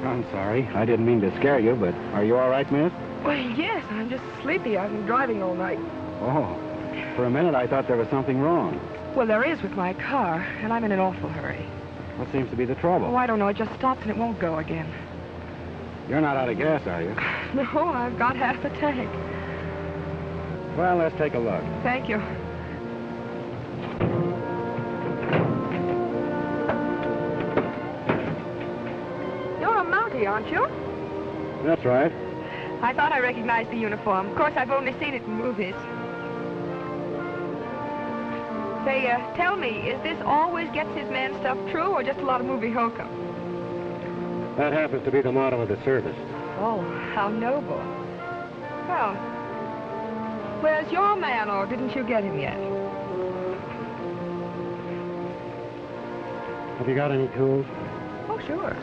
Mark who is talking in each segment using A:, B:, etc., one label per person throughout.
A: I'm sorry. I didn't mean to scare you, but are you all right, miss?
B: Well, yes, I'm just sleepy. I've been driving all night.
A: Oh, for a minute I thought there was something wrong.
B: Well, there is with my car, and I'm in an awful hurry.
A: What seems to be the trouble?
B: Oh, I don't know. It just stops and it won't go again.
A: You're not out of gas, are you?
B: No, I've got half the tank.
A: Well, let's take a look.
B: Thank you. You're a Mountie, aren't you?
A: That's right.
B: I thought I recognized the uniform. Of course, I've only seen it in movies. Say, tell me, is this always gets his man stuff true or just a lot of movie hokum?
A: That happens to be the motto of the service.
B: Oh, how noble. Well, where's your man, or didn't you get him yet?
A: Have you got any tools?
B: Oh, sure.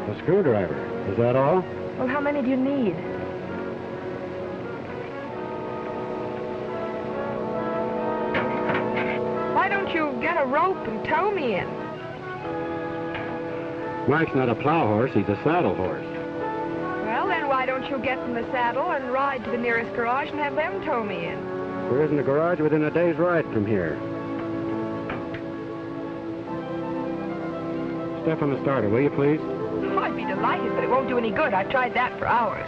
A: A screwdriver. Is that all?
B: Well, how many do you need? Why don't you get a rope and tow me in?
A: Mike's not a plow horse, he's a saddle horse.
B: Well, then why don't you get in the saddle and ride to the nearest garage and have them tow me in?
A: There isn't a garage within a day's ride from here. Step on the starter, will you, please?
B: Oh, I'd be delighted, but it won't do any good. I've tried that for hours.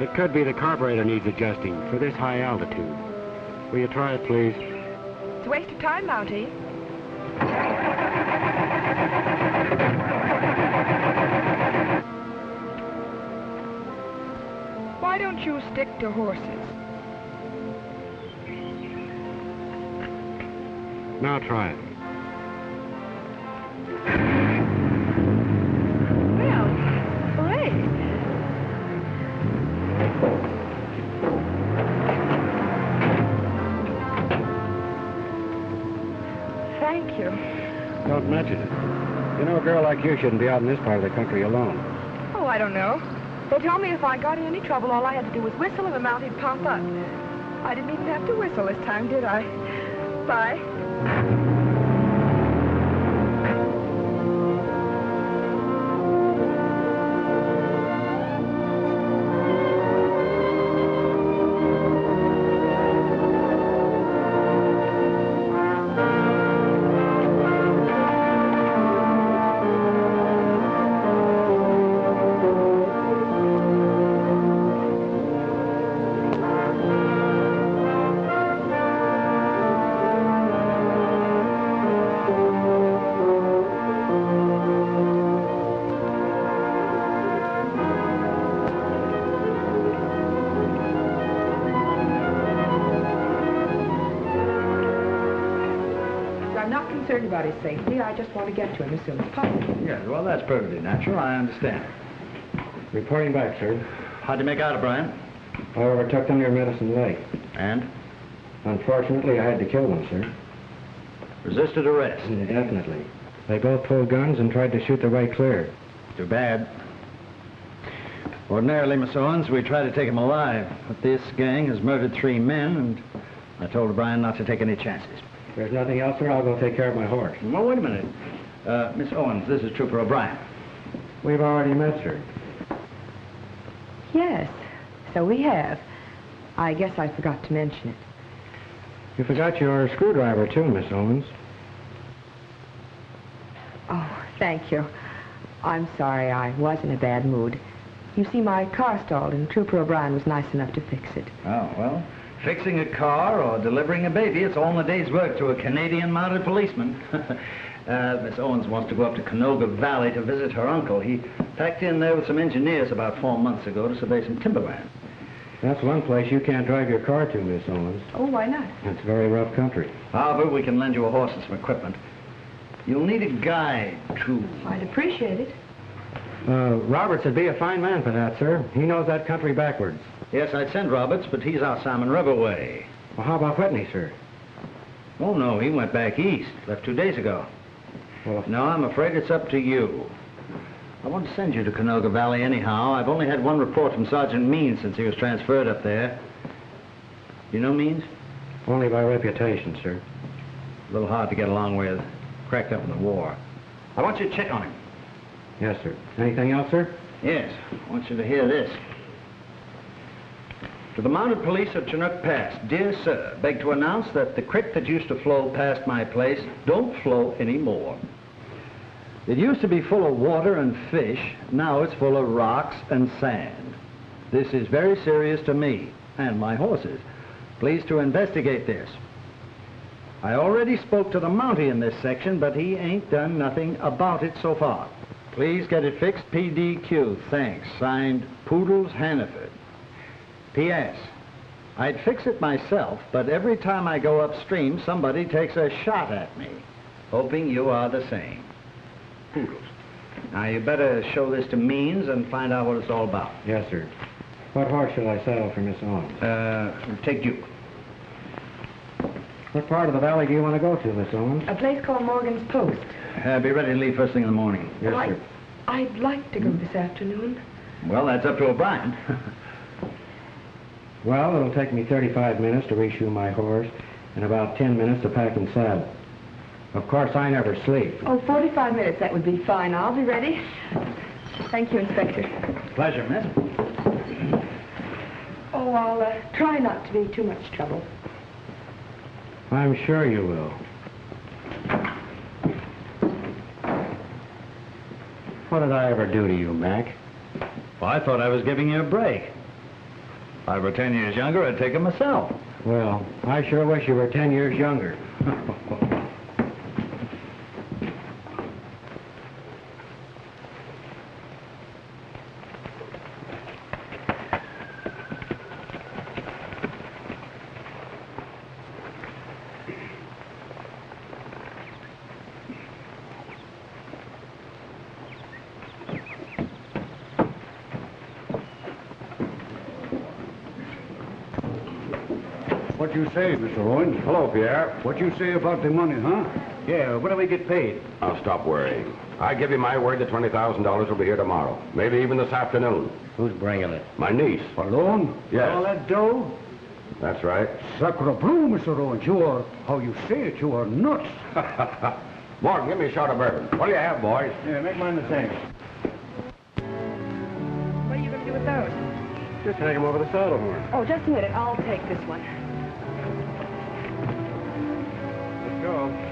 A: It could be the carburetor needs adjusting for this high altitude. Will you try it, please?
B: It's a waste of time, Mountie. Why don't you stick to horses?
A: Now try it.
B: Well, hooray. Thank you.
A: Don't mention it. You know, a girl like you shouldn't be out in this part of the country alone.
B: Oh, I don't know. They told me if I got in any trouble, all I had to do was whistle and the Mountie'd pump up. I didn't even have to whistle this time, did I? Bye. About his safety. I just want to get to him as soon as possible.
C: Yes, well, that's perfectly natural. I understand.
A: Reporting back, sir.
C: How'd you make out, O'Brien?
A: I overtook them near Medicine Lake.
C: And?
A: Unfortunately, I had to kill them, sir.
C: Resisted arrest?
A: Definitely. They both pulled guns and tried to shoot their way clear.
C: Too bad. Ordinarily, Miss Owens, we try to take him alive. But this gang has murdered 3 men, and I told O'Brien not to take any chances.
A: If there's nothing else, sir, I'll go take care of my horse.
C: Well, wait a minute. Miss Owens, this is Trooper O'Brien.
A: We've already met, sir.
B: Yes, so we have. I guess I forgot to mention it.
A: You forgot your screwdriver, too, Miss Owens.
B: Oh, thank you. I'm sorry, I was in a bad mood. You see, my car stalled, and Trooper O'Brien was nice enough to fix it.
C: Oh, well, fixing a car or delivering a baby, it's all in a day's work to a Canadian mounted policeman. Miss Owens wants to go up to Canoga Valley to visit her uncle. He packed in there with some engineers about 4 months ago to survey some timberland.
A: That's one place you can't drive your car to, Miss Owens.
B: Oh, why not?
A: It's very rough country.
C: However, we can lend you a horse and some equipment. You'll need a guide, too.
B: I'd appreciate it.
A: Roberts would be a fine man for that, sir. He knows that country backwards.
C: Yes, I'd send Roberts, but he's out Salmon River way.
A: Well, how about Whitney, sir?
C: Oh, no, he went back east. Left 2 days ago.
A: Well,
C: No, I'm afraid it's up to you. I want to send you to Canoga Valley anyhow. I've only had 1 report from Sergeant Means since he was transferred up there. You know Means?
A: Only by reputation, sir.
C: A little hard to get along with. Cracked up in the war. I want you to check on him.
A: Yes, sir. Anything else, sir?
C: Yes. I want you to hear this. To the Mounted Police of Chinook Pass, dear sir, beg to announce that the creek that used to flow past my place don't flow anymore. It used to be full of water and fish. Now it's full of rocks and sand. This is very serious to me and my horses. Please to investigate this. I already spoke to the Mountie in this section, but he ain't done nothing about it so far. Please get it fixed, PDQ. Thanks. Signed, Poodles Hannaford. P.S. I'd fix it myself, but every time I go upstream, somebody takes a shot at me. Hoping you are the same. Poodles. Now, you better show this to Means and find out what it's all about.
A: Yes, sir. What horse shall I saddle for Miss Owens?
C: Take Duke.
A: What part of the valley do you want to go to, Miss Owens?
B: A place called Morgan's Post.
C: Be ready to leave first thing in the morning.
A: Yes,
B: Well,
A: sir.
B: I'd like to go this afternoon.
C: Well, that's up to O'Brien.
A: Well, it'll take me 35 minutes to reshoe my horse and about 10 minutes to pack and saddle. Of course, I never sleep.
B: Oh, 45 minutes, that would be fine. I'll be ready. Thank you, Inspector.
C: Pleasure, miss.
B: Oh, I'll try not to be too much trouble.
A: I'm sure you will. What did I ever do to you, Mac?
C: Well, I thought I was giving you a break. If I were 10 years younger, I'd take it myself.
A: Well, I sure wish you were 10 years younger.
D: What you say, Mr. Owens?
E: Hello, Pierre.
D: What you say about the money, huh?
E: Yeah, when do we get paid?
F: I'll stop worrying. I give you my word that $20,000 will be here tomorrow. Maybe even this afternoon.
A: Who's bringing it?
F: My niece.
D: Alone?
F: Yes.
D: All that dough?
F: That's right.
D: Sacre bleu, Mr. Owens. You are, how you say it, you are nuts.
F: Morgan, give me a shot of bourbon. What do you have, boys?
E: Yeah, make mine the same.
B: What are you going to do with those?
A: Just hang him over the saddle horn.
B: Oh, just a minute. I'll take this one.
A: Let's go.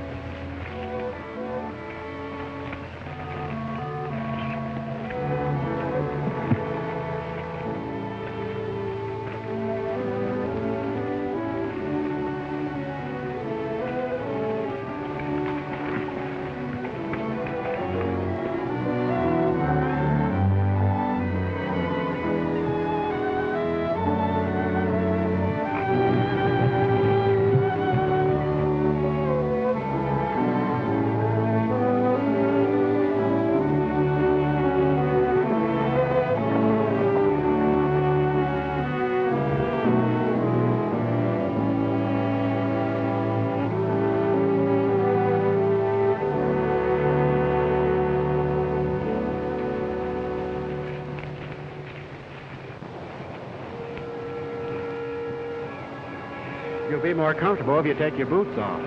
A: You'll be more comfortable if you take your boots off.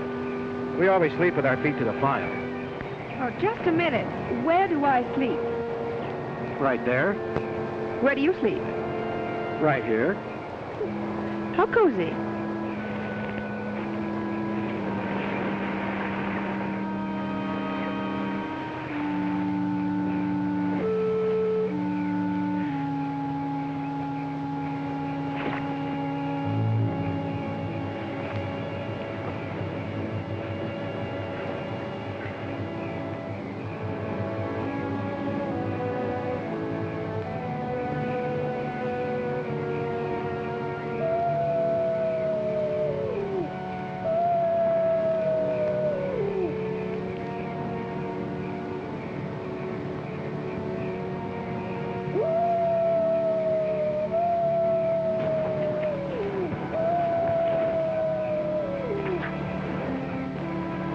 A: We always sleep with our feet to the fire.
B: Oh, just a minute. Where do I sleep?
A: Right there.
B: Where do you sleep?
A: Right here.
B: How cozy.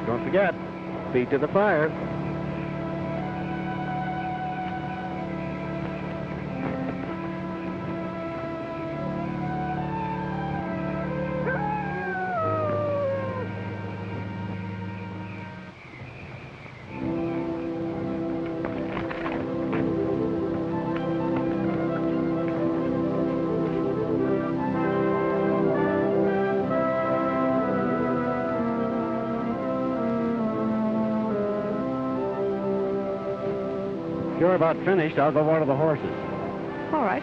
A: Don't forget, feet to the fire. you're about finished, I'll go water the horses.
B: All right.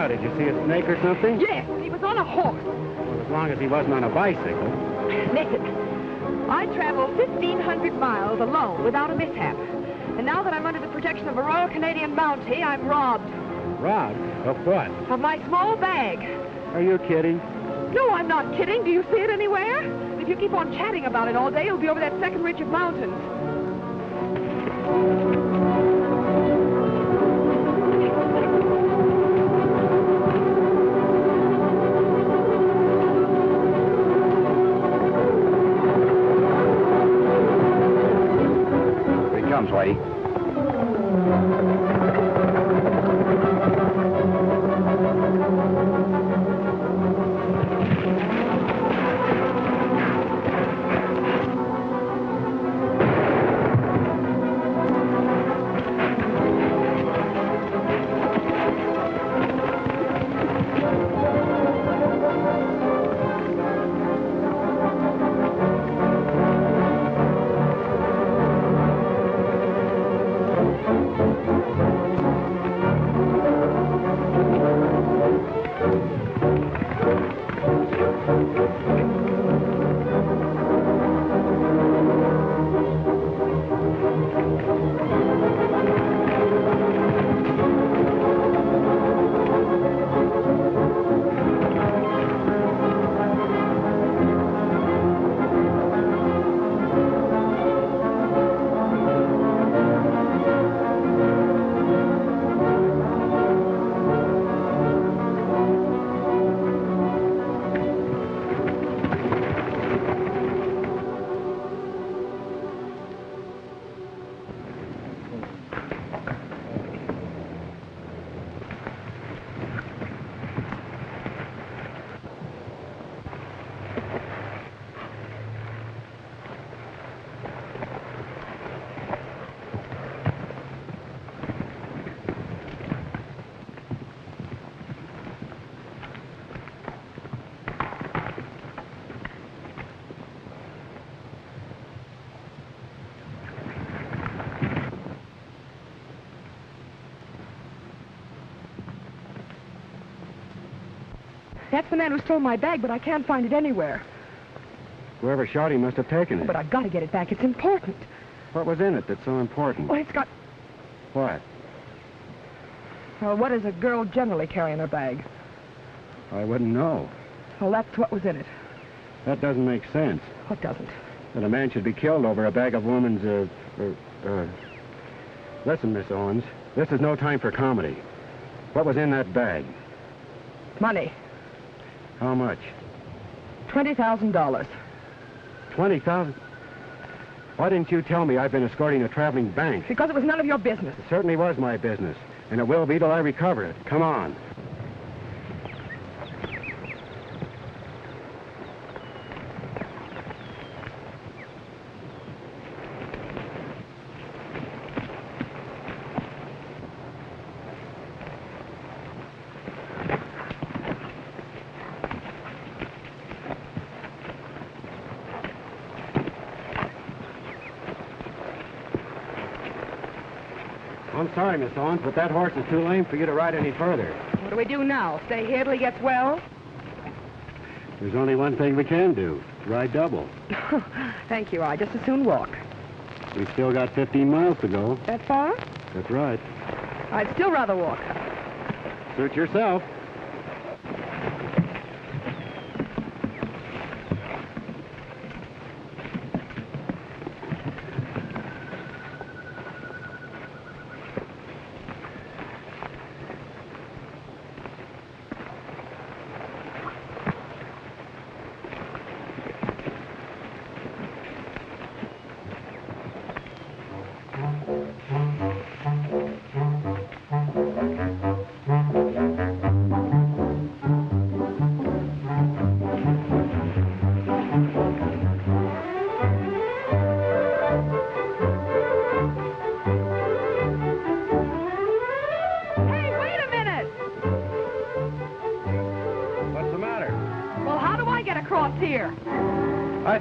A: Did you see a snake or something?
B: Yes, he was on a horse.
A: Well, as long as he wasn't on a bicycle.
B: Listen, I traveled 1,500 miles alone without a mishap. And now that I'm under the protection of a Royal Canadian Mountie, I'm robbed.
A: Robbed? Of what?
B: Of my small bag.
A: Are you kidding?
B: No, I'm not kidding. Do you see it anywhere? If you keep on chatting about it all day, you'll be over that second ridge of mountains.
E: Whitey.
B: That's the man who stole my bag, but I can't find it anywhere.
A: Whoever shot him must have taken it.
B: But I've got to get it back. It's important.
A: What was in it that's so important?
B: Well, it's got...
A: What?
B: Well, what does a girl generally carry in her bag?
A: I wouldn't know.
B: Well, that's what was in it.
A: That doesn't make sense.
B: What doesn't?
A: That a man should be killed over a bag of woman's, Listen, Miss Owens, this is no time for comedy. What was in that bag?
B: Money.
A: How much?
B: $20,000.
A: 20,000? Why didn't you tell me I've been escorting a traveling bank?
B: Because it was none of your business.
A: It certainly was my business, and it will be till I recover it. Come on. I'm sorry, Miss Owens, but that horse is too lame for you to ride any further.
B: What do we do now? Stay here till he gets well?
A: There's only one thing we can do. Ride double.
B: Thank you. I'd just as soon walk.
A: We've still got 15 miles to go.
B: That far?
A: That's right.
B: I'd still rather walk.
A: Suit yourself.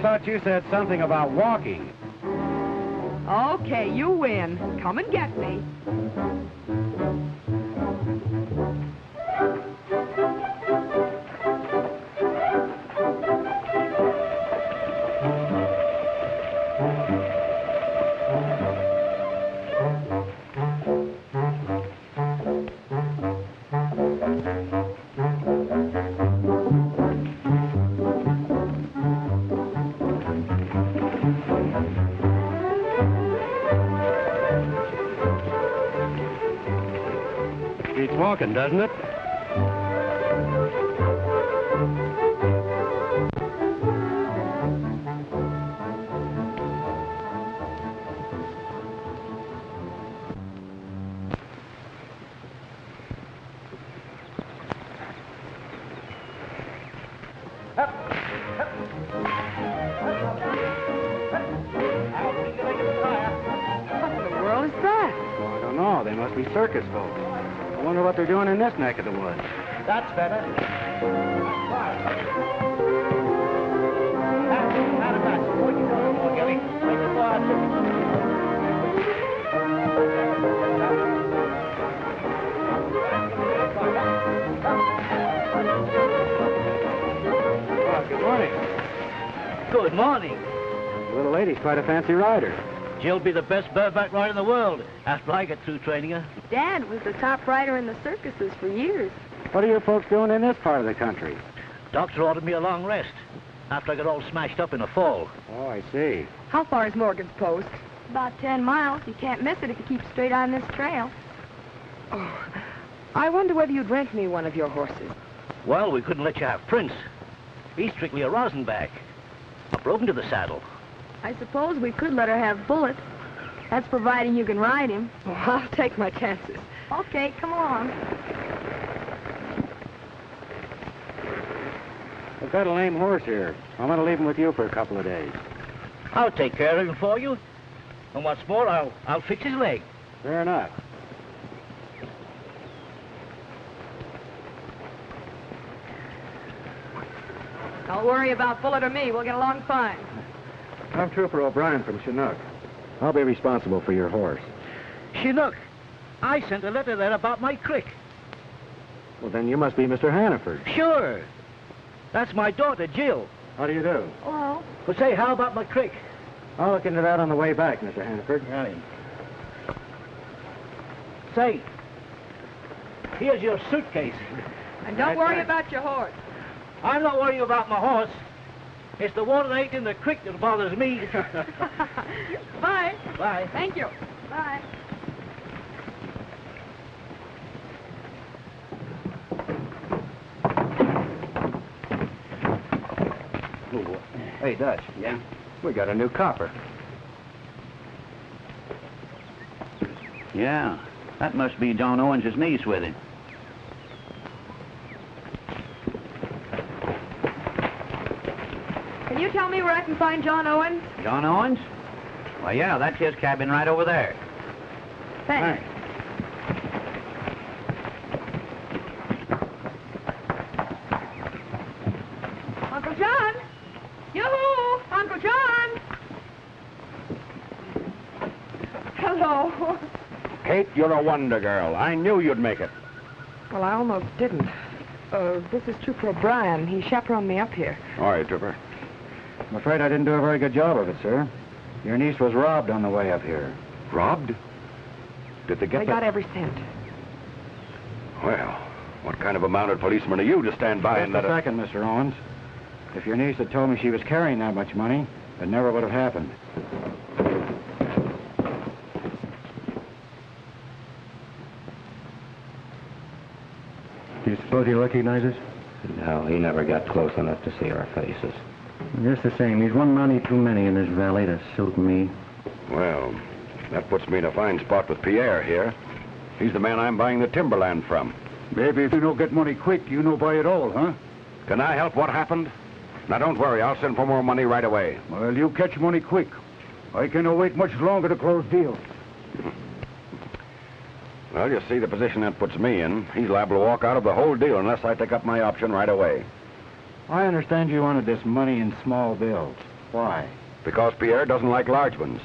A: thought you said something about walking.
B: Okay, you win. Come and get me.
A: Beats walking, doesn't it?
B: What in the world is that?
A: Well, I don't know. They must be circus folks. I wonder what they're doing in this neck of the woods.
C: That's better.
A: Oh, good morning.
G: Good morning.
A: The little lady's quite a fancy rider.
G: She'll be the best bareback rider in the world after I get through training her.
H: Dad was the top rider in the circuses for years.
A: What are you folks doing in this part of the country?
G: Doctor ordered me a long rest after I got all smashed up in a fall.
A: Oh, I see.
B: How far is Morgan's Post?
H: About 10 miles. You can't miss it if you keep straight on this trail.
B: Oh, I wonder whether you'd rent me one of your horses.
G: Well, we couldn't let you have Prince. He's strictly a rosinback. I broke into the saddle.
H: I suppose we could let her have Bullet. That's providing you can ride him.
B: Oh, I'll take my chances.
H: Okay, come along.
A: I've got a lame horse here. I'm going to leave him with you for a couple of days.
G: I'll take care of him for you. And what's more, I'll fix his leg.
A: Fair enough.
B: Don't worry about Bullet or me. We'll get along fine.
A: I'm Trooper O'Brien from Chinook. I'll be responsible for your horse.
G: Chinook, I sent a letter there about my crick.
A: Well, then you must be Mr. Hannaford.
G: Sure. That's my daughter, Jill.
A: How do you do?
H: Hello.
G: But say, how about my crick?
A: I'll look into that on the way back, Mr. Hannaford.
G: Right. Say, here's your suitcase.
B: And don't
A: That's
B: worry
A: right.
B: about your horse.
G: I'm not worrying about my horse. It's the water that ain't in the creek that bothers me.
B: Bye.
G: Bye.
B: Thank you.
H: Bye.
A: Hey, Dutch.
E: Yeah?
A: We got a new copper.
E: Yeah. That must be John Owens' niece with him.
B: Can you tell me where I can find John Owens?
E: John Owens? Why, yeah, that's his cabin right over there.
B: Thanks. Uncle John! Yoo-hoo! Uncle John! Hello.
F: Kate, you're a wonder girl. I knew you'd make it.
B: Well, I almost didn't. This is Trooper O'Brien. He chaperoned me up here.
F: All right, Trooper.
A: I'm afraid I didn't do a very good job of it, sir. Your niece was robbed on the way up here.
F: Robbed? Did they get
B: I got every cent.
F: Well, what kind of a mounted policeman are you to stand by and
A: Just
F: let
A: a second, Mr. Owens. If your niece had told me she was carrying that much money, it never would have happened.
I: Do you suppose he recognizes?
A: No, he never got close enough to see our faces.
I: Just the same. He's one money too many in this valley to suit me.
F: Well, that puts me in a fine spot with Pierre here. He's the man I'm buying the timberland from.
D: Maybe if you don't get money quick, you no buy it all, huh?
F: Can I help what happened? Now, don't worry. I'll send for more money right away.
D: Well, you catch money quick. I cannot wait much longer to close deal.
F: Well, you see the position that puts me in. He's liable to walk out of the whole deal unless I take up my option right away.
A: I understand you wanted this money in small bills.
I: Why?
F: Because Pierre doesn't like large ones.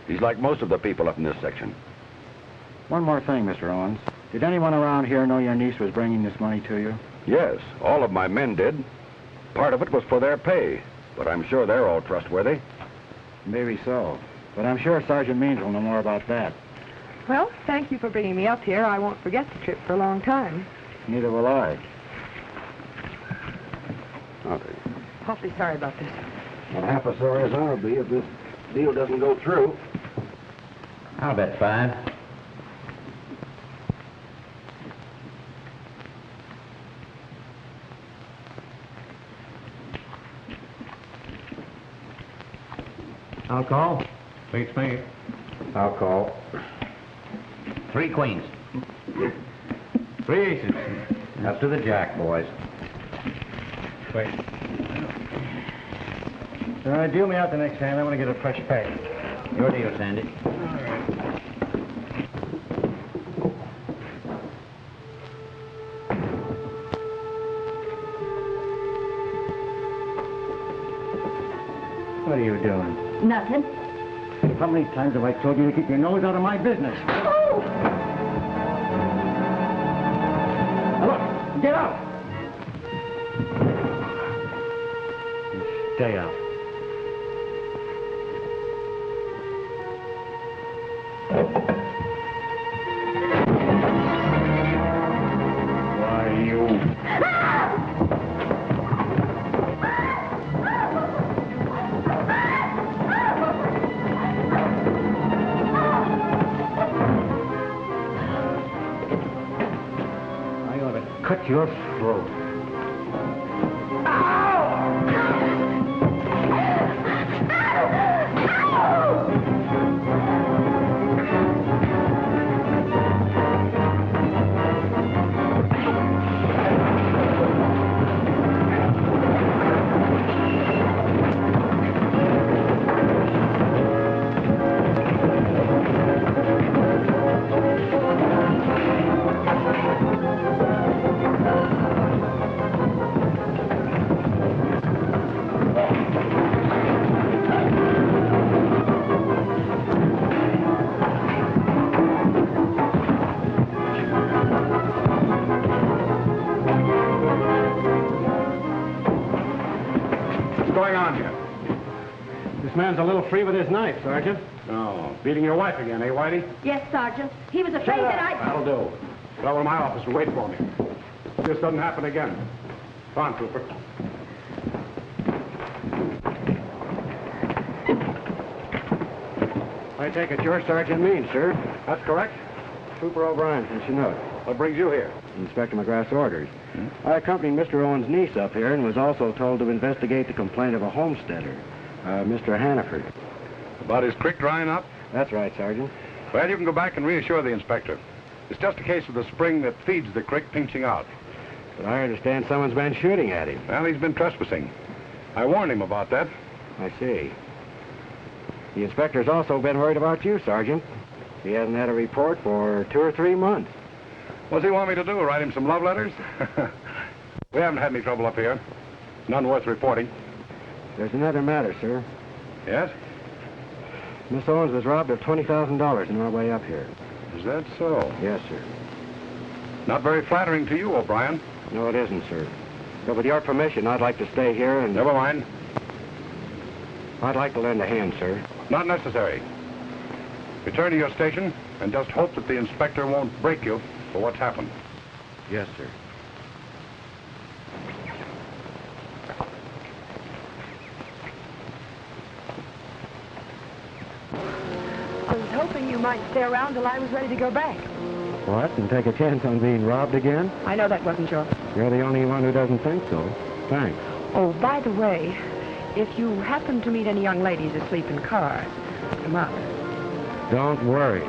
F: He's like most of the people up in this section.
I: One more thing, Mr. Owens. Did anyone around here know your niece was bringing this money to you?
F: Yes, all of my men did. Part of it was for their pay, but I'm sure they're all trustworthy.
I: Maybe so. But I'm sure Sergeant Means will know more about that.
B: Well, thank you for bringing me up here. I won't forget the trip for a long time.
I: Neither will I.
F: Okay.
B: Awfully sorry about this.
A: Not half as sorry as I'll be if this deal doesn't go through.
E: I'll bet 5.
A: I'll call.
I: Beats me.
A: I'll call.
E: 3 queens.
I: 3 aces.
E: Up to the jack, boys.
I: Wait. All right, deal me out the next hand. I want to get a fresh pack.
E: Your deal, Sandy.
I: What are you doing?
H: Nothing.
I: How many times have I told you to keep your nose out of my business?
H: Oh!
I: Now look, get out! Stay out. Why, you... I ought to cut your throat.
A: This man's a little free with his knife, Sergeant.
D: Oh, beating your wife again, eh, Whitey?
H: Yes, Sergeant. He was afraid that I...
D: That'll do. Get over to my office and wait for me. This doesn't happen again. Come on, Trooper.
A: I take it you're Sergeant Means, sir.
D: That's correct.
A: Trooper O'Brien from Chinook.
D: What brings you here?
A: Inspector McGrath's orders. I accompanied Mr. Owen's niece up here and was also told to investigate the complaint of a homesteader, Mr. Hannaford.
J: About his creek drying up?
A: That's right, Sergeant.
J: Well, you can go back and reassure the inspector. It's just a case of the spring that feeds the creek pinching out.
A: But I understand someone's been shooting at him.
J: Well, he's been trespassing. I warned him about that.
A: I see. The inspector's also been worried about you, Sergeant. He hasn't had a report for 2 or 3 months.
J: What does he want me to do, write him some love letters? We haven't had any trouble up here. None worth reporting.
A: There's another matter, sir.
J: Yes?
A: Miss Owens was robbed of $20,000 on our way up here.
J: Is that so?
A: Yes, sir.
J: Not very flattering to you, O'Brien.
A: No, it isn't, sir. But with your permission, I'd like to stay here and...
J: Never mind.
A: I'd like to lend a hand, sir.
J: Not necessary. Return to your station and just hope that the inspector won't break you for what's happened.
A: Yes, sir.
B: I was hoping you might stay around till I was ready to go back.
A: What? And take a chance on being robbed again?
B: I know that wasn't your...
A: You're the only one who doesn't think so. Thanks.
B: Oh, by the way, if you happen to meet any young ladies asleep in cars, pick them up.
A: Don't worry.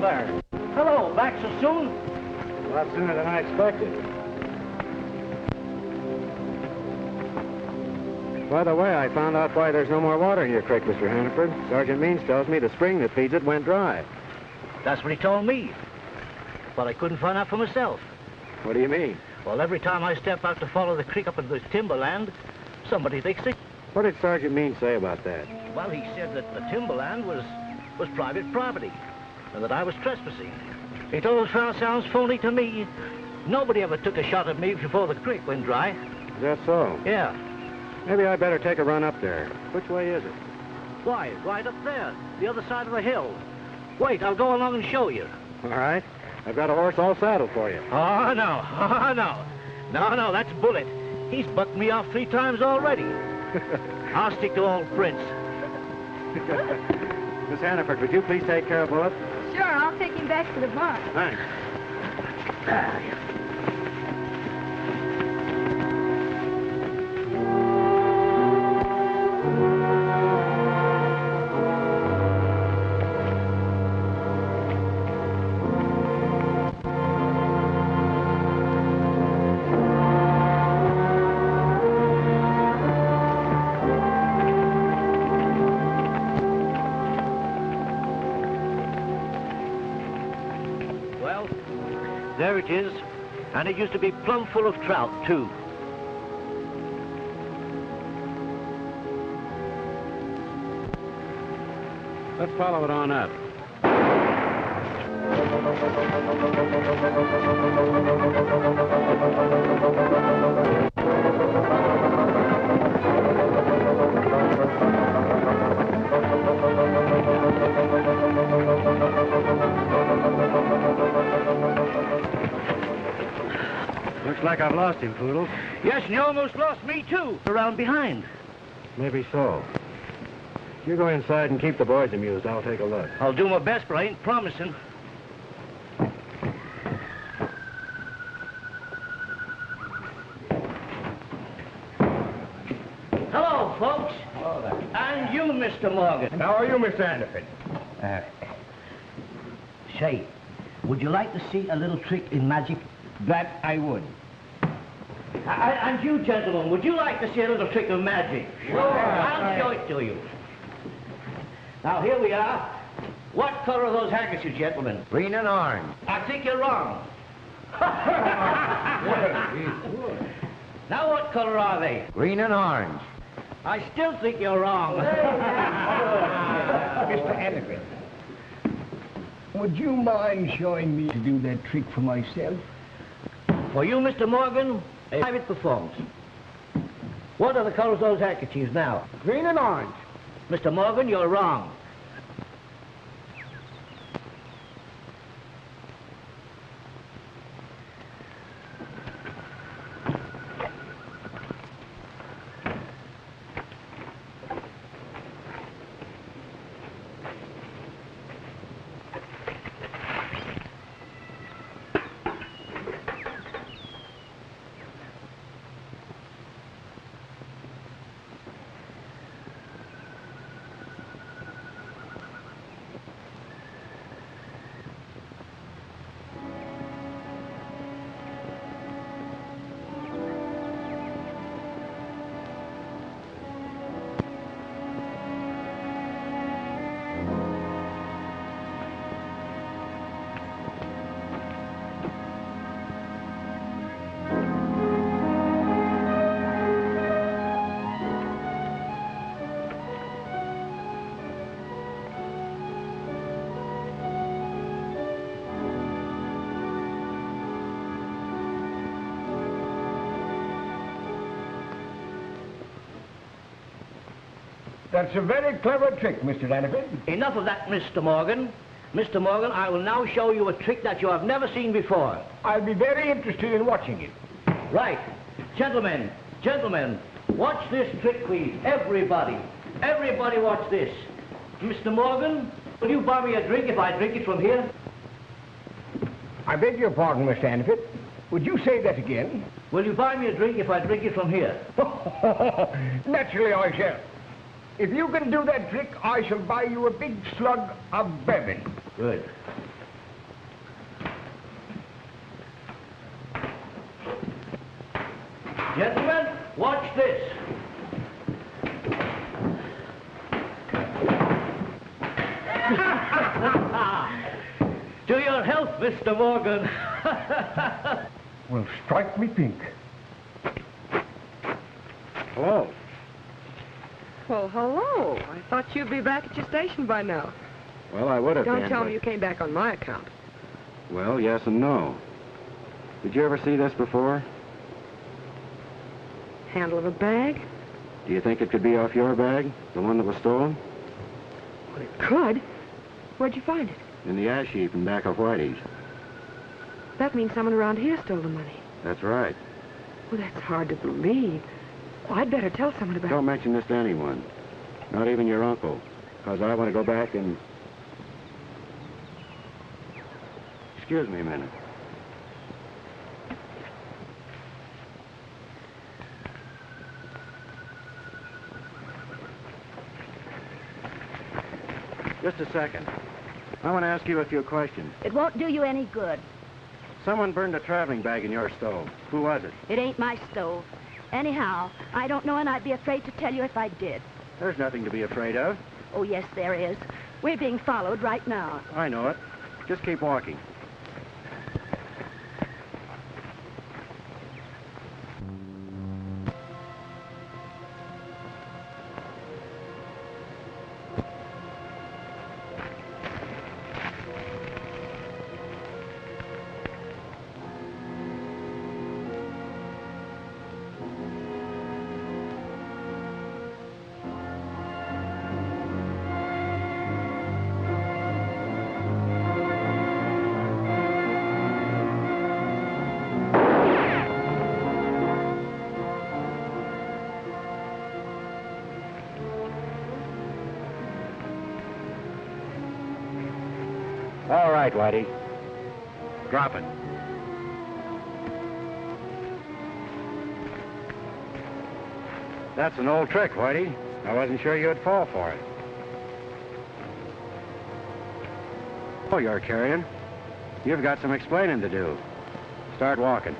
G: there. Hello, back so soon?
A: A lot sooner than I expected. By the way, I found out why there's no more water in your creek, Mr. Hannaford. Sergeant Means tells me the spring that feeds it went dry.
G: That's what he told me. But I couldn't find out for myself.
A: What do you mean?
G: Well, every time I step out to follow the creek up into the timberland, somebody thinks it.
A: What did Sergeant Means say about that?
G: Well, he said that the timberland was private property, and that I was trespassing. He told us sounds phony to me. Nobody ever took a shot at me before the creek went dry.
A: Is that so?
G: Yeah.
A: Maybe I better take a run up there. Which way is it?
G: Why, right up there, the other side of the hill. Wait, I'll go along and show you.
A: All right. I've got a horse all saddled for you.
G: Oh, no. Oh, no. No, that's Bullet. He's bucked me off 3 times already. I'll stick to old Prince.
A: Miss Hannaford, would you please take care of Bullet?
H: Sure, I'll take him back to the barn.
A: Thanks.
G: There it is, and it used to be plumb full of trout, too.
A: Let's follow it on up. Looks like I've lost him, Poodle.
G: Yes, and you almost lost me, too, around behind.
A: Maybe so. You go inside and keep the boys amused. I'll take a look.
G: I'll do my best, but I ain't promising. Hello, folks.
K: Hello there.
G: And you, Mr. Morgan.
K: How are you, Mr. Hannaford?
L: Say, would you like to see a little trick in magic?
K: That I would.
G: And you, gentlemen, would you like to see a little trick of magic?
K: Sure.
G: I'll show it to you. Now, here we are. What color are those handkerchiefs, gentlemen?
K: Green and orange.
G: I think you're wrong. Now, what color are they?
K: Green and orange.
G: I still think you're wrong.
K: Mr. Hannaford, would you mind showing me to do that trick for myself?
G: For you, Mr. Morgan, a private performance. What are the colors of those handkerchiefs now?
K: Green and orange.
G: Mr. Morgan, you're wrong.
K: That's a very clever trick, Mr. Hannaford.
G: Enough of that, Mr. Morgan. Mr. Morgan, I will now show you a trick that you have never seen before.
K: I'll be very interested in watching it.
G: Right. Gentlemen, watch this trick, please. Everybody watch this. Mr. Morgan, will you buy me a drink if I drink it from here?
K: I beg your pardon, Mr. Hannaford. Would you say that again?
G: Will you buy me a drink if I drink it from here?
K: Naturally, I shall. If you can do that trick, I shall buy you a big slug of bourbon.
G: Good. this. To your health, Mr. Morgan.
K: Well, strike me pink.
A: Hello.
B: Well, hello. I thought you'd be back at your station by now.
A: Well, I would have been.
B: Don't tell
A: but-
B: me you came back on my account.
A: Well, yes and no. Did you ever see this before?
B: Handle of a bag?
A: Do you think it could be off your bag, the one that was stolen?
B: Well, it could. Where'd you find it?
A: In the ash heap in back of Whitey's.
B: That means someone around here stole the money.
A: That's right.
B: Well, that's hard to believe. Well, I'd better tell someone about
A: Don't mention this to anyone. Not even your uncle. Because I want to go back and... Excuse me a minute. Just a second. I want to ask you a few questions.
M: It won't do you any good.
A: Someone burned a traveling bag in your stove. Who was it?
M: It ain't my stove. Anyhow, I don't know, and I'd be afraid to tell you if I did.
A: There's nothing to be afraid of.
M: Oh, yes, there is. We're being followed right now.
A: I know it. Just keep walking. All right, Whitey. Drop it. That's an old trick, Whitey. I wasn't sure you'd fall for it. Oh, you're carrying. You've got some explaining to do. Start walking.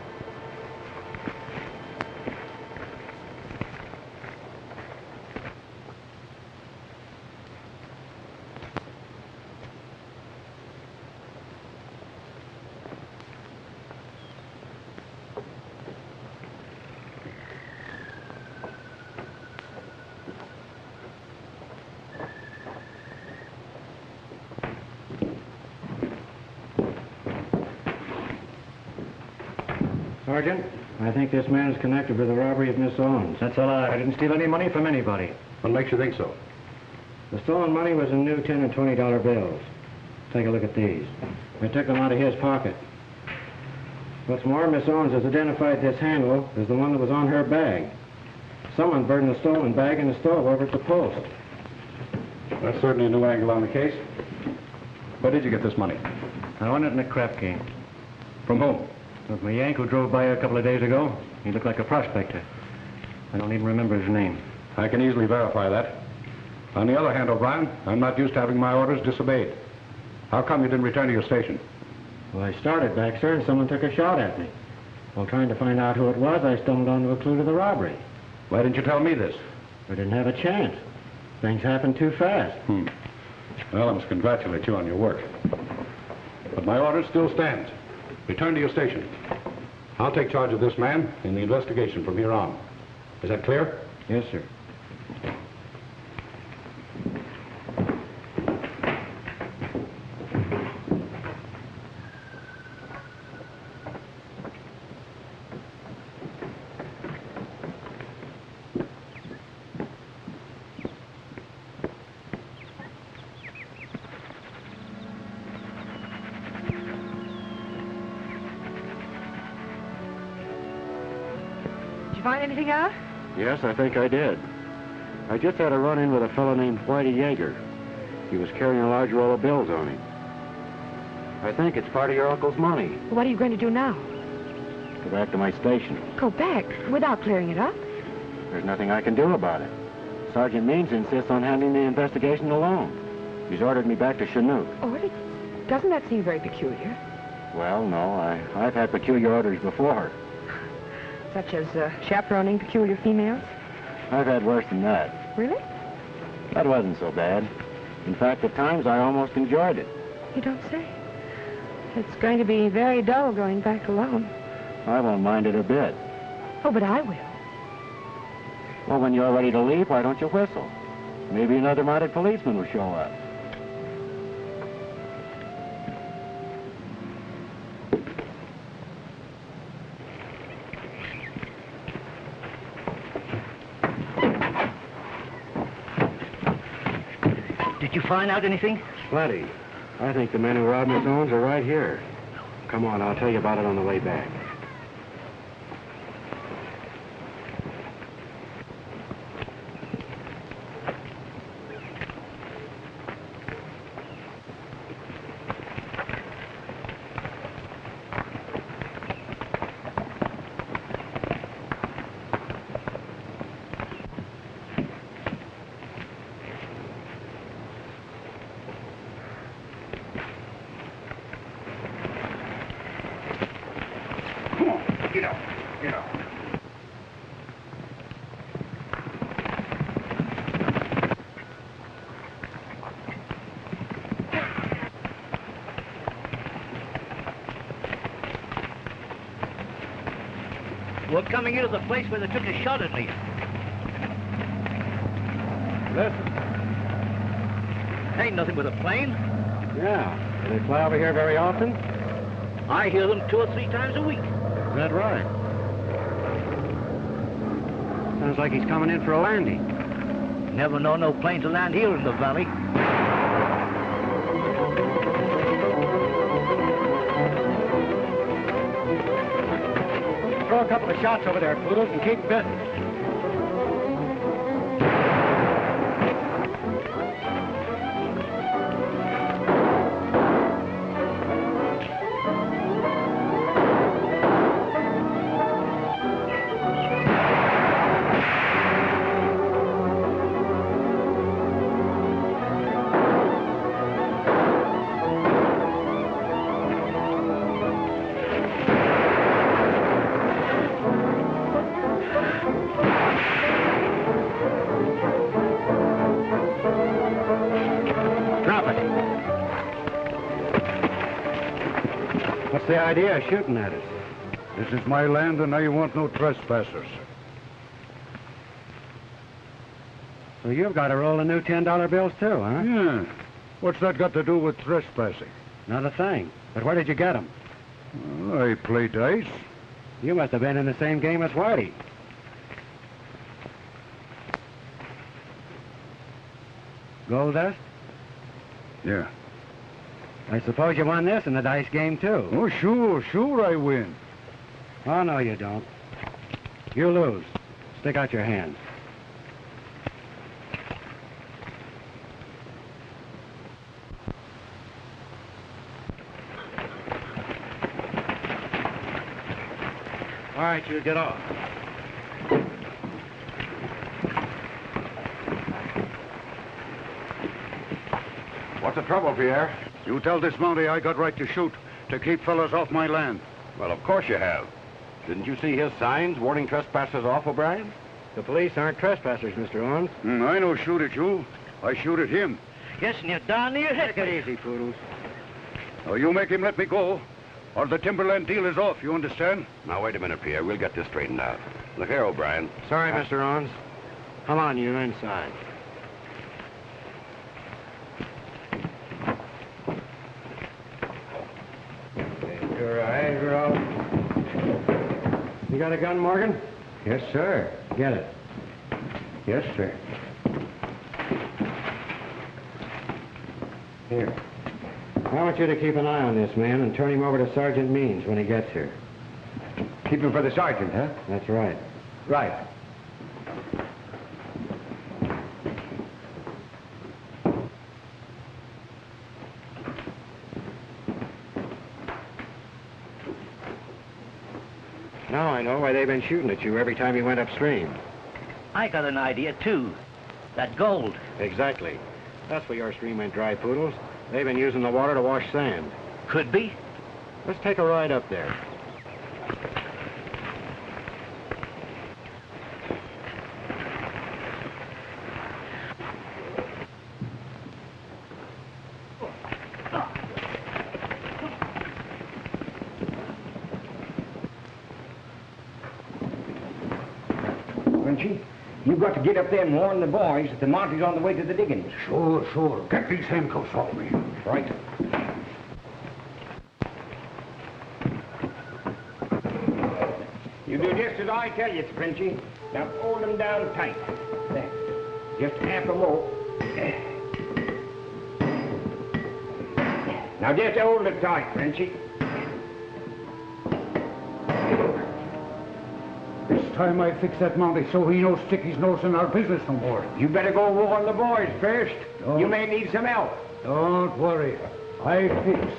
A: Sergeant, I think this man is connected with the robbery of Miss Owens.
I: That's a lie. I didn't steal any money from anybody.
J: What makes you think so?
A: The stolen money was in new $10 and $20 bills. Take a look at these. I took them out of his pocket. What's more, Miss Owens has identified this handle as the one that was on her bag. Someone burned the stolen bag in the stove over at the post.
J: That's certainly a new angle on the case. Where did you get this money?
I: I won it in a crap game.
J: From whom?
I: With my Yank who drove by a couple of days ago. He looked like a prospector. I don't even remember his name.
J: I can easily verify that. On the other hand, O'Brien, I'm not used to having my orders disobeyed. How come you didn't return to your station?
A: Well, I started back, sir, and someone took a shot at me. While trying to find out who it was, I stumbled onto a clue to the robbery.
J: Why didn't you tell me this?
A: I didn't have a chance. Things happened too fast.
J: Well, I must congratulate you on your work. But my order still stands. Return to your station. I'll take charge of this man in the investigation from here on. Is that clear?
A: Yes, sir.
B: Find anything out?
A: Yes, I think I did. I just had a run-in with a fellow named Whitey Yeager. He was carrying a large roll of bills on him. I think it's part of your uncle's money.
B: What are you going to do now?
A: Go back to my station.
B: Go back without clearing it up?
A: There's nothing I can do about it. Sergeant Means insists on handling the investigation alone. He's ordered me back to Chinook.
B: Oh, doesn't that seem very peculiar?
A: Well, no, I've had peculiar orders before.
B: Such as chaperoning peculiar females?
I: I've had worse than that.
B: Really?
I: That wasn't so bad. In fact, at times I almost enjoyed it.
B: You don't say. It's going to be very dull going back alone.
I: I won't mind it a bit.
B: Oh, but I will.
I: Well, when you're ready to leave, why don't you whistle? Maybe another mounted policeman will show up.
L: Did you find out anything?
A: Plenty. I think the men who robbed Miss Owens are right here. Come on, I'll tell you about it on the way back.
L: We're coming into the place where they took a shot at me.
A: Listen.
L: Ain't nothing but a plane.
A: Yeah. Do they fly over here very often?
L: I hear them 2 or 3 times a week.
A: Is that right? Sounds like he's coming in for a landing.
L: Never know no plane to land here in the valley.
A: Throw a couple of shots over there, Poodles, and keep busy. What's the idea of shooting at us?
N: This is my land, and I want no trespassers.
A: So you've got to roll the new $10 bills too, huh?
N: Yeah. What's that got to do with trespassing?
A: Not a thing. But where did you get them?
N: Well, I play dice.
A: You must have been in the same game as Whitey. Gold dust?
N: Yeah.
A: I suppose you won this in the dice game, too.
N: Oh, sure I win.
A: Oh, no, you don't. You lose. Stick out your hand. All right, you get off.
F: What's the trouble, Pierre?
N: You tell this Mountie I got right to shoot, to keep fellas off my land.
F: Well, of course you have. Didn't you see his signs warning trespassers off, O'Brien?
A: The police aren't trespassers, Mr. Owens.
N: I no shoot at you. I shoot at him.
L: Yes, and you're darn near hit.
A: Take it easy, Poodles.
N: Now, you make him let me go, or the timberland deal is off, you understand?
F: Now, wait a minute, Pierre. We'll get this straightened out. Look here, O'Brien.
A: Sorry, Mr. Owens. Come on, you inside. You got a gun, Morgan?
O: Yes, sir.
A: Get it.
O: Yes, sir.
A: Here. I want you to keep an eye on this man and turn him over to Sergeant Means when he gets here.
O: Keep him for the sergeant, huh?
A: That's right.
O: Right.
A: Now I know why they've been shooting at you every time you went upstream.
L: I got an idea, too. That gold.
A: Exactly. That's why your stream went dry, Poodles. They've been using the water to wash sand.
L: Could be.
A: Let's take a ride up there.
K: Frenchy. You've got to get up there and warn the boys that the Monty's on the way to the diggings.
D: Sure, sure. Get these handcuffs off me.
K: Right. You do just as I tell you, Frenchy. Now hold them down tight. There. Just half a more. Now just hold it tight, Frenchy.
D: This time I fix that Monty so he don't stick his nose in our business no more.
K: You better go warn the boys first. You may need some help.
D: Don't worry. I fix.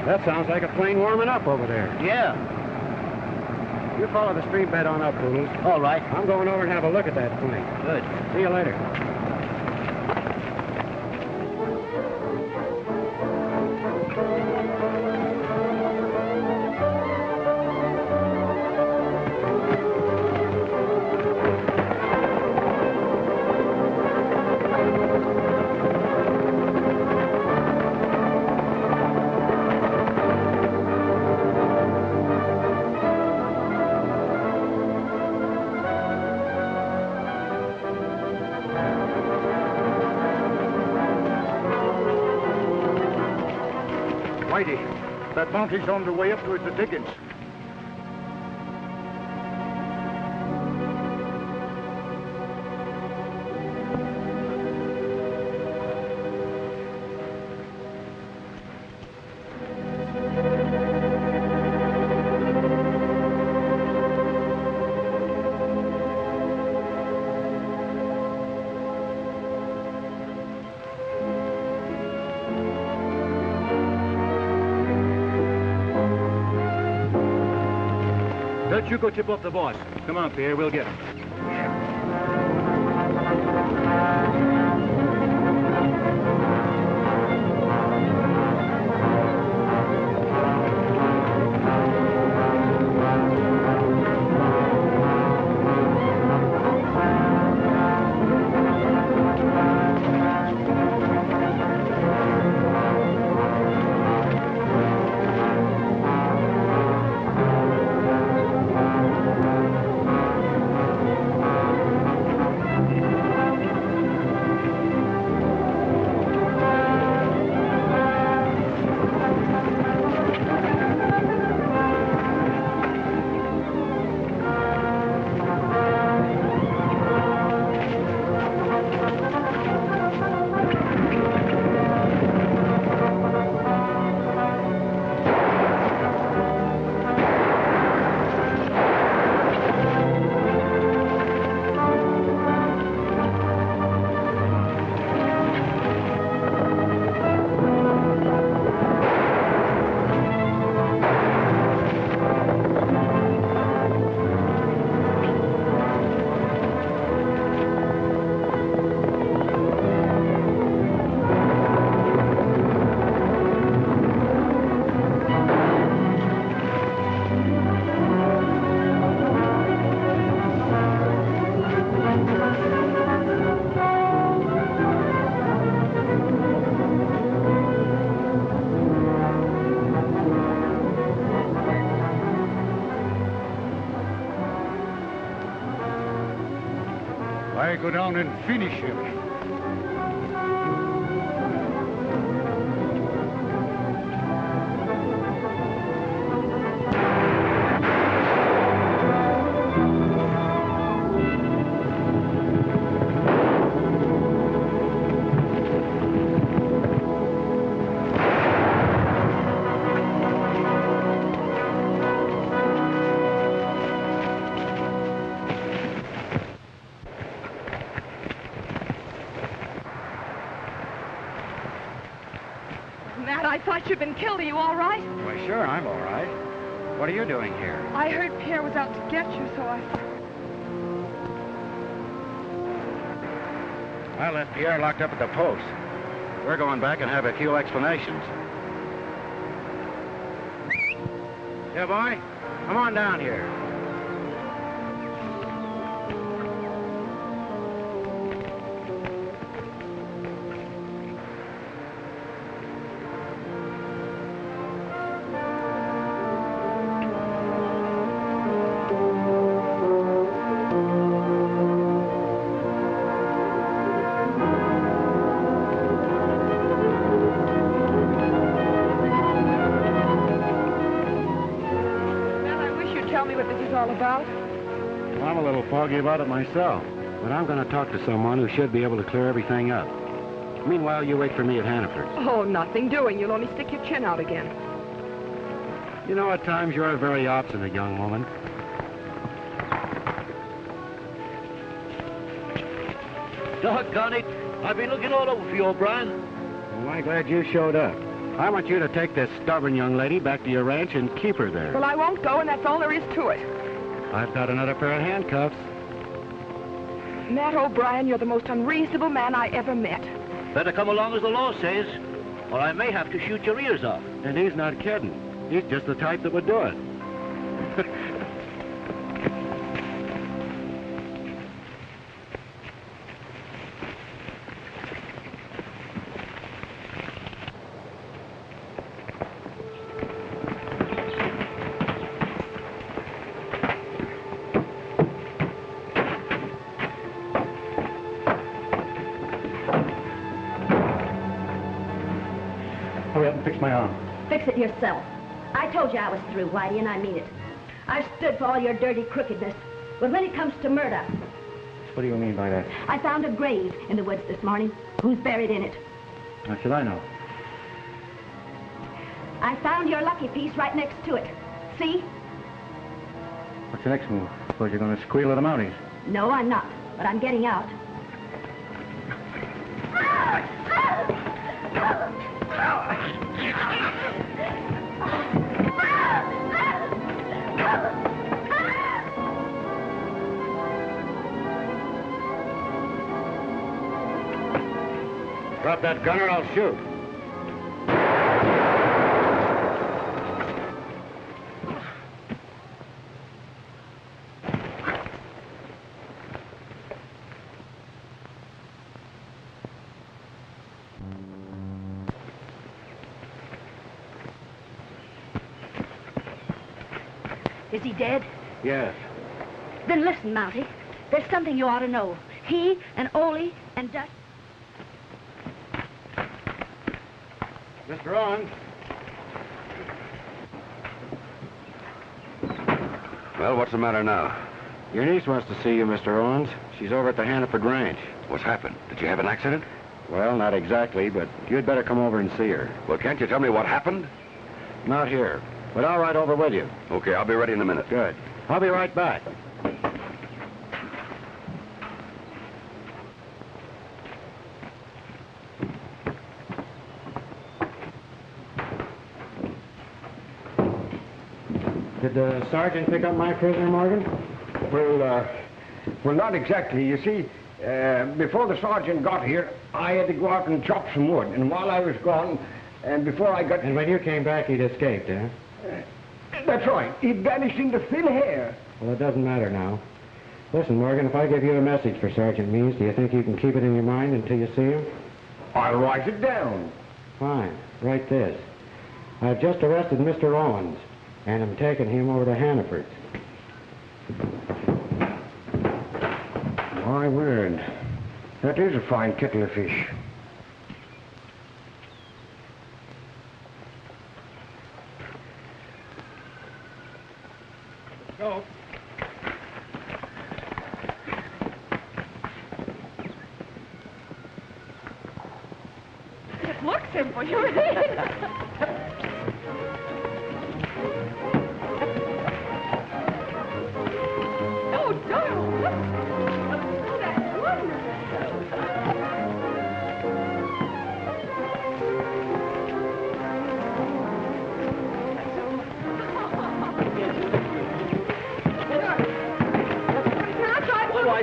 A: That sounds like a plane warming up over there.
G: Yeah.
A: You follow the stream bed on up, Poodles.
G: All right.
A: I'm going over and have a look at that plane.
G: Good.
A: See you later.
N: Whitey, that Monty's on the way up towards the diggings.
O: Don't you go tip off the boss. Come on, Pierre, we'll get him. I go down and finish him.
B: I thought you'd been killed. Are you all right?
I: Why, sure, I'm all right. What are you doing here?
B: I heard Pierre was out to get you, so I...
I: I left Pierre locked up at the post. We're going back and have a few explanations. Yeah, boy? Come on down here. Foggy about it myself, but I'm going to talk to someone who should be able to clear everything up. Meanwhile, you wait for me at Hannaford's.
B: Oh, nothing doing. You'll only stick your chin out again.
I: You know, at times you're a very obstinate young woman.
G: Doggone it. I've been looking all over for you, O'Brien.
I: Well, I'm glad you showed up. I want you to take this stubborn young lady back to your ranch and keep her there.
B: Well, I won't go, and that's all there is to it.
I: I've got another pair of handcuffs.
B: Matt O'Brien, you're the most unreasonable man I ever met.
G: Better come along as the law says, or I may have to shoot your ears off.
I: And he's not kidding. He's just the type that would do it.
J: Hurry up and fix my arm.
M: Fix it yourself. I told you I was through, Whitey, and I mean it. I've stood for all your dirty crookedness. But when it comes to murder...
I: What do you mean by that?
M: I found a grave in the woods this morning. Who's buried in it?
I: How should I know?
M: I found your lucky piece right next to it. See?
I: What's the next move? Suppose you're going to squeal at the Mounties.
M: No, I'm not. But I'm getting out.
I: Drop that gun or I'll shoot.
M: Is he dead?
I: Yes.
M: Then listen, Mountie. There's something you ought to know. He and Ole and Dutch...
I: Mr. Owens.
F: Well, what's the matter now?
I: Your niece wants to see you, Mr. Owens. She's over at the Hannaford Ranch.
F: What's happened? Did you have an accident?
I: Well, not exactly, but you'd better come over and see her.
F: Well, can't you tell me what happened?
I: Not here, but I'll ride over with you.
F: Okay, I'll be ready in a minute.
I: Good. I'll be right back.
A: Did the sergeant pick up my prisoner, Morgan?
K: Well, not exactly. You see, before the sergeant got here, I had to go out and chop some wood. And while I was gone, and before I got...
A: And when you came back, he'd escaped, eh?
K: That's right. He vanished into thin air.
A: Well, it doesn't matter now. Listen, Morgan, if I give you a message for Sergeant Means, do you think you can keep it in your mind until you see him?
K: I'll write it down.
A: Fine. Write this. I've just arrested Mr. Owens, and I'm taking him over to Hannaford's.
K: My word. That is a fine kettle of fish.
J: Go.
B: It looks simple. You're Oh, Donald, look. That's wonderful.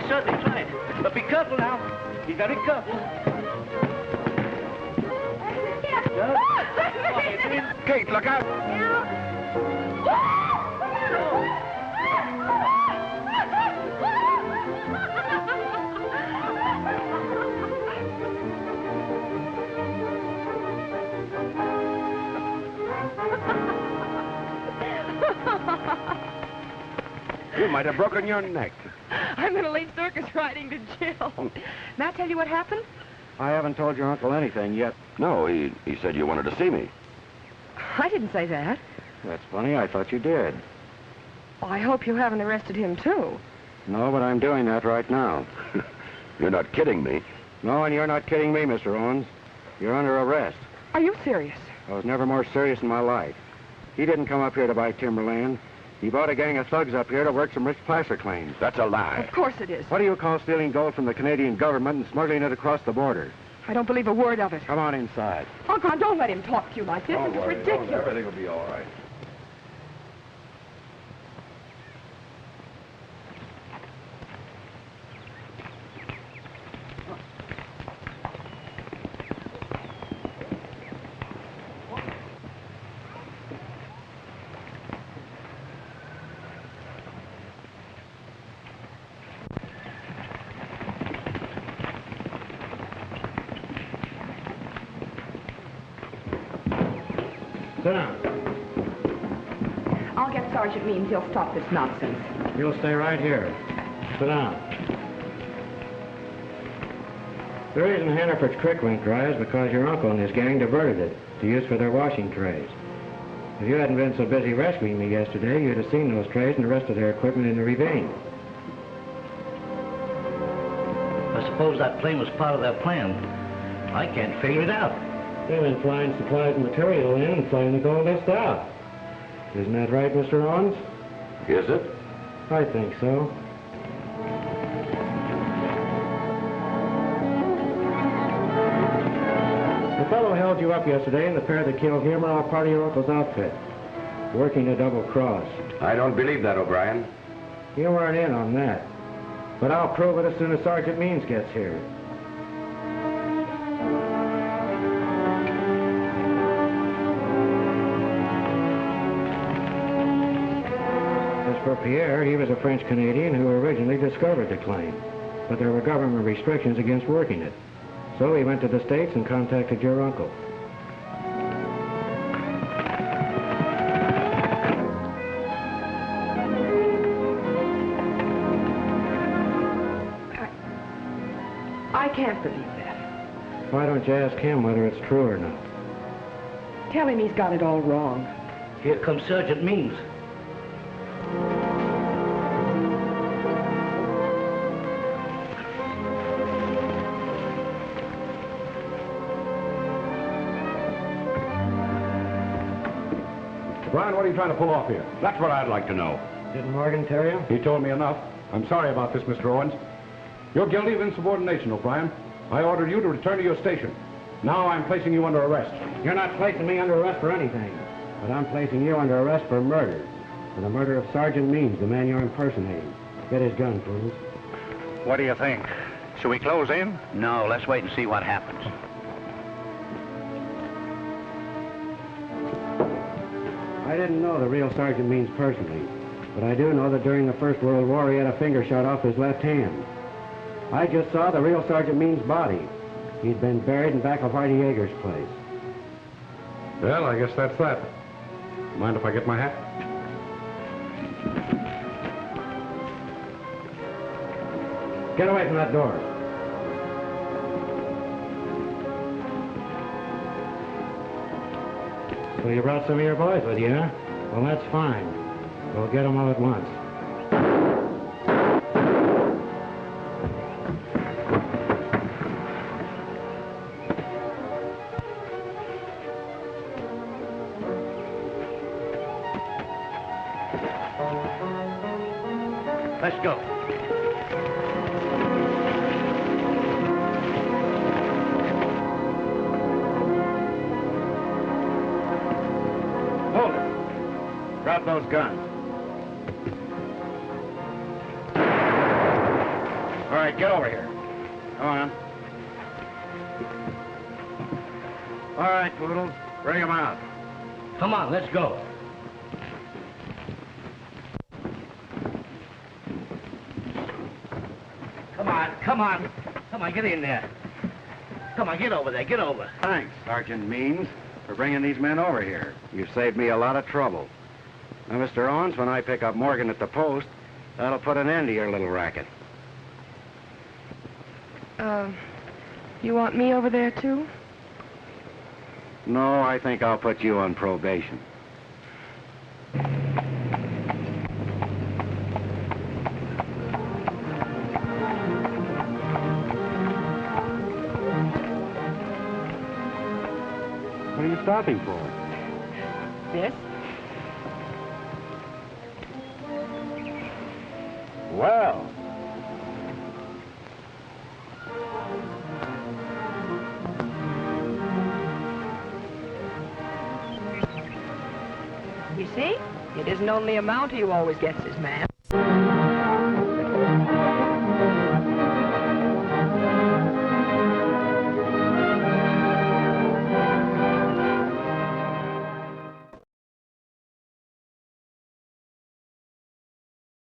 G: certainly try it. But be careful now. Be very careful.
N: Kate, look out! You might have broken your neck.
B: I'm in a late circus riding to jail. May I tell you what happened?
I: I haven't told your uncle anything yet.
F: No, he said you wanted to see me.
B: I didn't say that.
I: That's funny. I thought you did.
B: Oh, I hope you haven't arrested him, too.
I: No, but I'm doing that right now.
F: You're not kidding me.
I: No, and you're not kidding me, Mr. Owens. You're under arrest.
B: Are you serious?
I: I was never more serious in my life. He didn't come up here to buy timberland. He brought a gang of thugs up here to work some rich placer claims.
F: That's a lie.
B: Of course it is.
I: What do you call stealing gold from the Canadian government and smuggling it across the border?
B: I don't believe a word of it.
I: Come on inside.
B: Uncle, don't let him talk to you like this.
F: Don't
B: It's
F: worry,
B: ridiculous.
F: everything will be all right.
A: Sit down.
B: I'll get Sergeant Means. He'll stop this nonsense.
A: You'll stay right here. Sit down. The reason Hannaford's Creek went dry is because your uncle and his gang diverted it to use for their washing trays. If you hadn't been so busy rescuing me yesterday, you'd have seen those trays and the rest of their equipment in the ravine.
G: I suppose that plane was part of their plan. I can't figure it out.
A: They've been flying supplies and material in and flying the gold dust out. Isn't that right, Mr. Owens?
F: Is it?
A: I think so. The fellow held you up yesterday, and the pair that killed him are all part of your uncle's outfit, working a double cross.
F: I don't believe that, O'Brien.
A: You weren't in on that. But I'll prove it as soon as Sergeant Means gets here. For Pierre, he was a French-Canadian who originally discovered the claim, but there were government restrictions against working it. So he went to the States and contacted your uncle.
B: I can't believe that.
A: Why don't you ask him whether it's true or not?
B: Tell him he's got it all wrong.
G: Here comes Sergeant Means.
J: Brian, what are you trying to pull off here?
N: That's what I'd like to know.
A: Didn't Morgan tell you?
J: He told me enough. I'm sorry about this, Mr. Owens. You're guilty of insubordination, O'Brien. I ordered you to return to your station. Now I'm placing you under arrest.
A: You're not placing me under arrest for anything, but I'm placing you under arrest for murder. For the murder of Sergeant Means, the man you're impersonating. Get his gun, fools.
N: What do you think? Shall we close in?
E: No, let's wait and see what happens.
A: I didn't know the real Sergeant Means personally, but I do know that during the First World War he had a finger shot off his left hand. I just saw the real Sergeant Means' body. He'd been buried in back of Whitey Yeager's place.
J: Well, I guess that's that. Mind if I get my hat?
A: Get away from that door. So you brought some of your boys with you, huh? Well, that's fine. We'll get them all at once.
G: Let's go.
A: Hold it. Drop those guns.
I: right, get over here.
A: Come on. All right, Poodle. Bring him out.
G: Come on, let's go. Come on, come on. Come on, get in there. Come on, get over there, get over.
I: Thanks, Sergeant Means, for bringing these men over here. You've saved me a lot of trouble. Now, Mr. Owens, when I pick up Morgan at the post, that'll put an end to your little racket.
B: You want me over there, too?
I: No, I think I'll put you on probation.
A: What are you stopping for?
B: This?
A: Well.
B: You see? It isn't only a mountie who always gets his man.